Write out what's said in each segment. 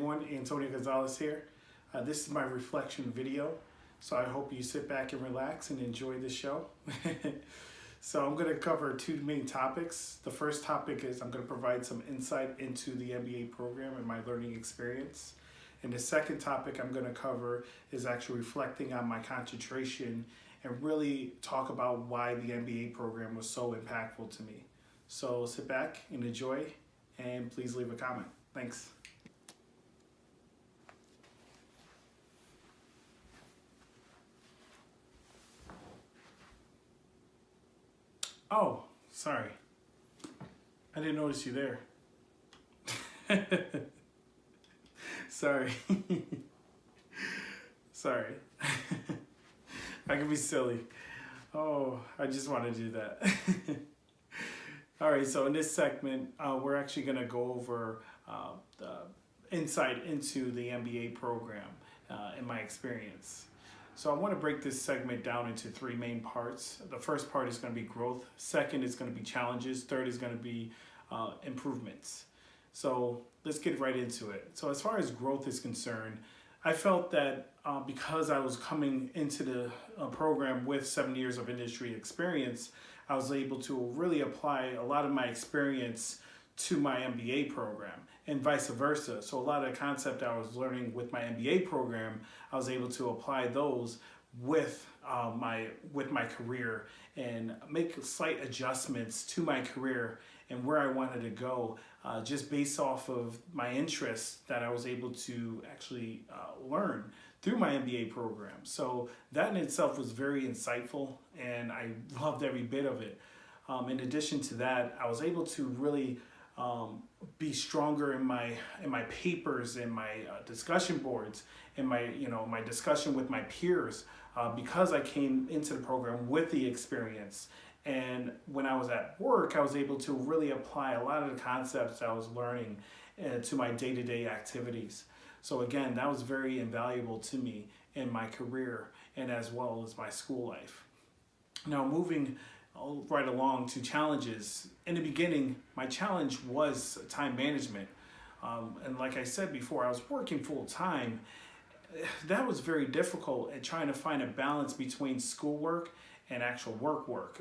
everyone, Antonio Gonzalez here. This is my reflection video, so I hope you sit back and relax and enjoy the show. So I'm going to cover two main topics. The first topic is I'm going to provide some insight into the MBA program and my learning experience. And the second topic I'm going to cover is actually reflecting on my concentration and really talk about why the MBA program was so impactful to me. So sit back and enjoy, and please leave a comment. Thanks. Oh, sorry. I didn't notice you there. Sorry. Sorry. I can be silly. Oh, I just want to do that. All right, so in this segment, we're actually going to go over the insight into the MBA program in my experience. So I want to break this segment down into three main parts. The first part is going to be growth. Second is going to be challenges. Third is going to be improvements. So let's get right into it. So as far as growth is concerned, I felt that because I was coming into the program with 7 years of industry experience, I was able to really apply a lot of my experience to my MBA program and vice versa. So a lot of the concept I was learning with my MBA program, I was able to apply those with my career and make slight adjustments to my career and where I wanted to go, just based off of my interests that I was able to actually learn through my MBA program. So that in itself was very insightful, and I loved every bit of it. In addition to that, I was able to really be stronger in my papers, in my discussion boards, in my discussion with my peers, because I came into the program with the experience. And when I was at work, I was able to really apply a lot of the concepts I was learning to my day-to-day activities. So again, that was very invaluable to me in my career and as well as my school life. Now moving right along to challenges. In the beginning, my challenge was time management. And like I said before, I was working full time. That was very difficult at trying to find a balance between schoolwork and actual work.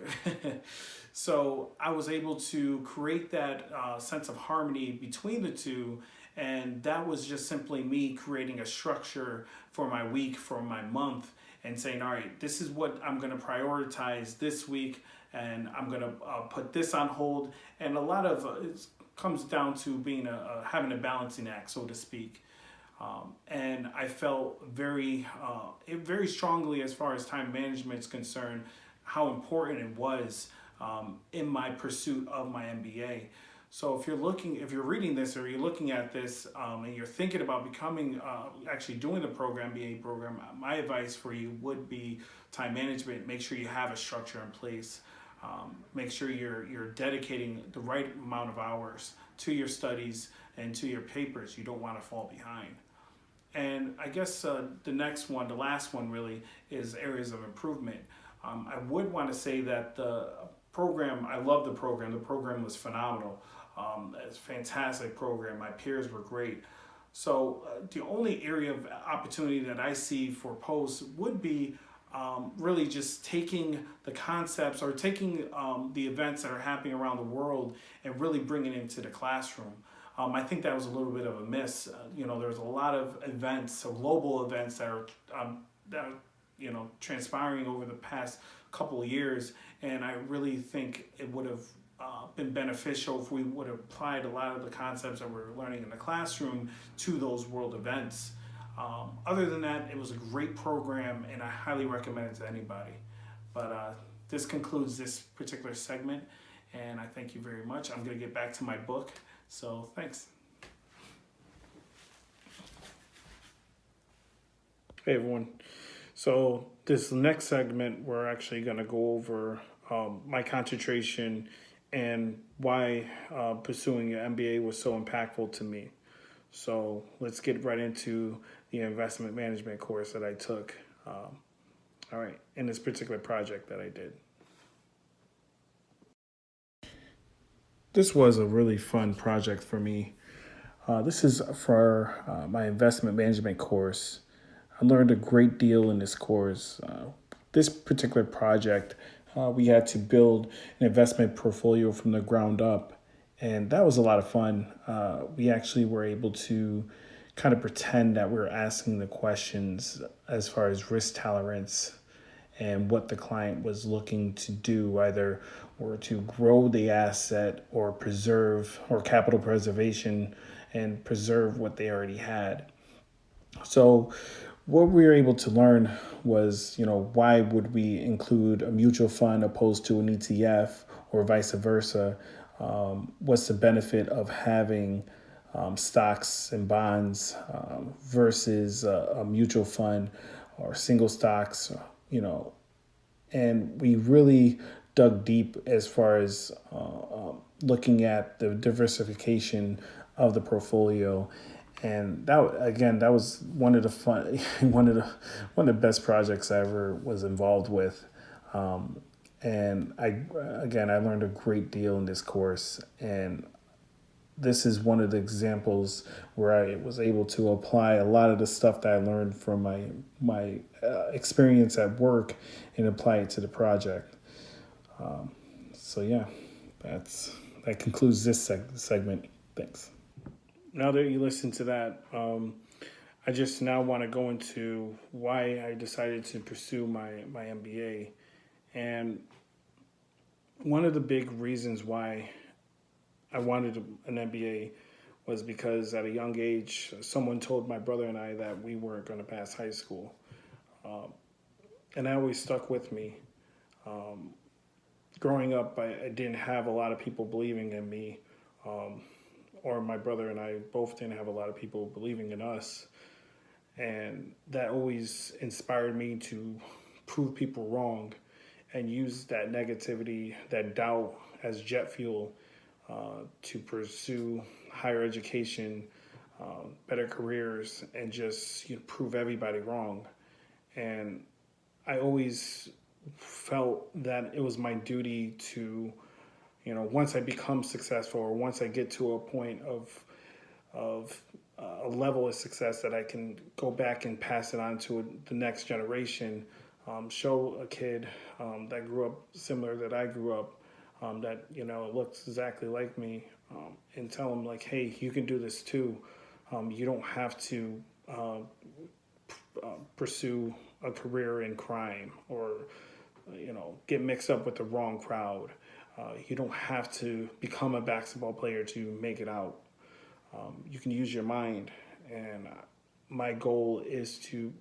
So I was able to create that sense of harmony between the two, and that was just simply me creating a structure for my week, for my month, and saying, all right, this is what I'm going to prioritize this week, and I'm going to put this on hold. And a lot of it comes down to being having a balancing act, so to speak. And I felt very strongly as far as time management is concerned, how important it was in my pursuit of my MBA. So if you're reading this or you're looking at this and you're thinking about becoming, actually doing the MBA program, my advice for you would be time management. Make sure you have a structure in place. Make sure you're dedicating the right amount of hours to your studies and to your papers. You don't want to fall behind. And I guess the last one really, is areas of improvement. I would want to say that the program, I love the program. The program was phenomenal. It's a fantastic program. My peers were great. So the only area of opportunity that I see for posts would be really just taking the concepts or taking the events that are happening around the world and really bringing it into the classroom. I think that was a little bit of a miss. There's a lot of events, so global events that are transpiring over the past couple of years, and I really think it would have been beneficial if we would have applied a lot of the concepts that we're learning in the classroom to those world events. Other than that, it was a great program, and I highly recommend it to anybody. But this concludes this particular segment, and I thank you very much. I'm going to get back to my book. So thanks. Hey everyone. So this next segment, we're actually going to go over my concentration and why pursuing an MBA was so impactful to me. So let's get right into the investment management course that I took. All right, in this particular project that I did. This was a really fun project for me. This is for my investment management course. I learned a great deal in this course. This particular project, we had to build an investment portfolio from the ground up, and that was a lot of fun. We actually were able to kind of pretend that we were asking the questions as far as risk tolerance and what the client was looking to do, either or to grow the asset or preserve or capital preservation and preserve what they already had. So what we were able to learn was, why would we include a mutual fund opposed to an ETF or vice versa? What's the benefit of having stocks and bonds versus a mutual fund or single stocks, and we really dug deep as far as looking at the diversification of the portfolio. And that was one of the fun, one of the best projects I ever was involved with. And I learned a great deal in this course, and this is one of the examples where I was able to apply a lot of the stuff that I learned from my experience at work and apply it to the project. So yeah, that concludes this segment. Thanks. Now that you listen to that, I just now want to go into why I decided to pursue my MBA. And one of the big reasons why I wanted an MBA was because at a young age, someone told my brother and I that we weren't going to pass high school. And that always stuck with me. Growing up, I didn't have a lot of people believing in me, or my brother and I both didn't have a lot of people believing in us. And that always inspired me to prove people wrong and use that negativity, that doubt as jet fuel to pursue higher education, better careers, and just prove everybody wrong. And I always felt that it was my duty to, once I become successful or once I get to a point of a level of success that I can go back and pass it on to the next generation, show a kid that grew up similar that I grew up, that looks exactly like me, and tell them like, hey, you can do this too. You don't have to pursue a career in crime or get mixed up with the wrong crowd. You don't have to become a basketball player to make it out. You can use your mind, and my goal is to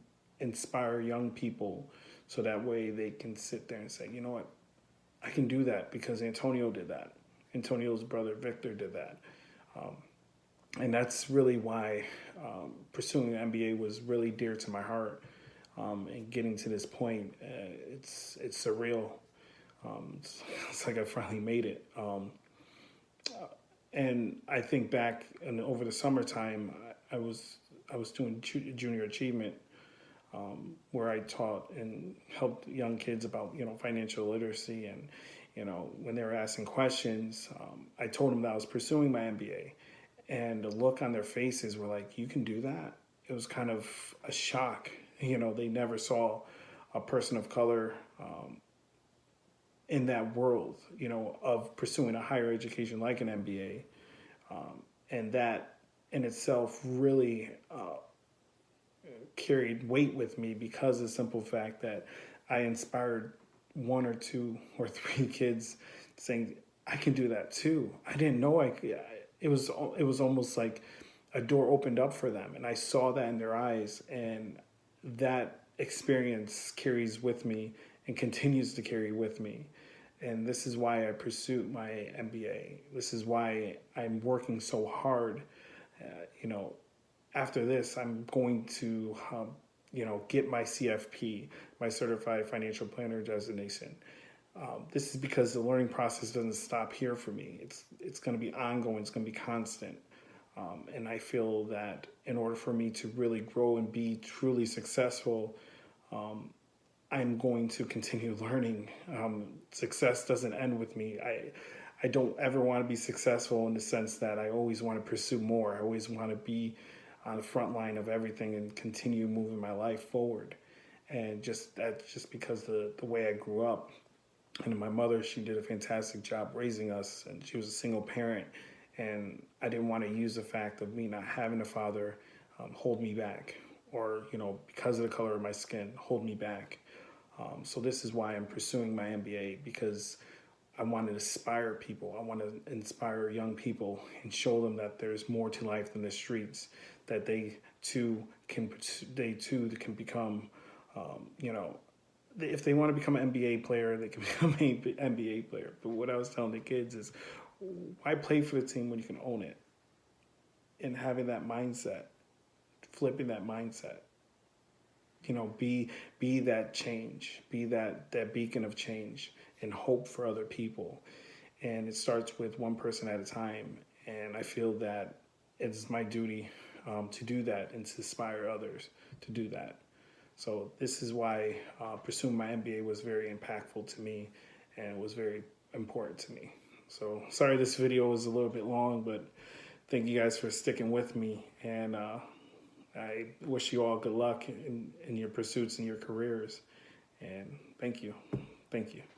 inspire young people so that way they can sit there and say, you know what, I can do that because Antonio did that. Antonio's brother Victor did that. And that's really why pursuing an MBA was really dear to my heart. And getting to this point, it's surreal. It's like I finally made it. And I think back and over the summertime, I was doing junior achievement, where I taught and helped young kids about financial literacy, and when they were asking questions, I told them that I was pursuing my MBA, and the look on their faces were like, "You can do that?" It was kind of a shock. They never saw a person of color in that world, of pursuing a higher education like an MBA. And that in itself really carried weight with me because of the simple fact that I inspired one or two or three kids saying, I can do that too. I didn't know I could. It was almost like a door opened up for them, and I saw that in their eyes, and that experience carries with me and continues to carry with me. And this is why I pursued my MBA. This is why I'm working so hard. After this, I'm going to, get my CFP, my Certified Financial Planner designation. This is because the learning process doesn't stop here for me. It's going to be ongoing. It's going to be constant. And I feel that in order for me to really grow and be truly successful, I'm going to continue learning. Success doesn't end with me. I don't ever want to be successful in the sense that I always want to pursue more. I always want to be on the front line of everything and continue moving my life forward. And that's just because the way I grew up. And my mother, she did a fantastic job raising us, and she was a single parent. And I didn't want to use the fact of me not having a father hold me back, or because of the color of my skin, hold me back. So this is why I'm pursuing my MBA, because I want to inspire people. I want to inspire young people and show them that there's more to life than the streets. That they too can become, if they want to become an NBA player, they can become an NBA player. But what I was telling the kids is, why play for the team when you can own it? And having that mindset, flipping that mindset. Be that change, be that beacon of change and hope for other people. And it starts with one person at a time. And I feel that it's my duty to do that and to inspire others to do that. So this is why pursuing my MBA was very impactful to me and was very important to me. So sorry this video was a little bit long, but thank you guys for sticking with me. And I wish you all good luck in your pursuits and your careers. And thank you. Thank you.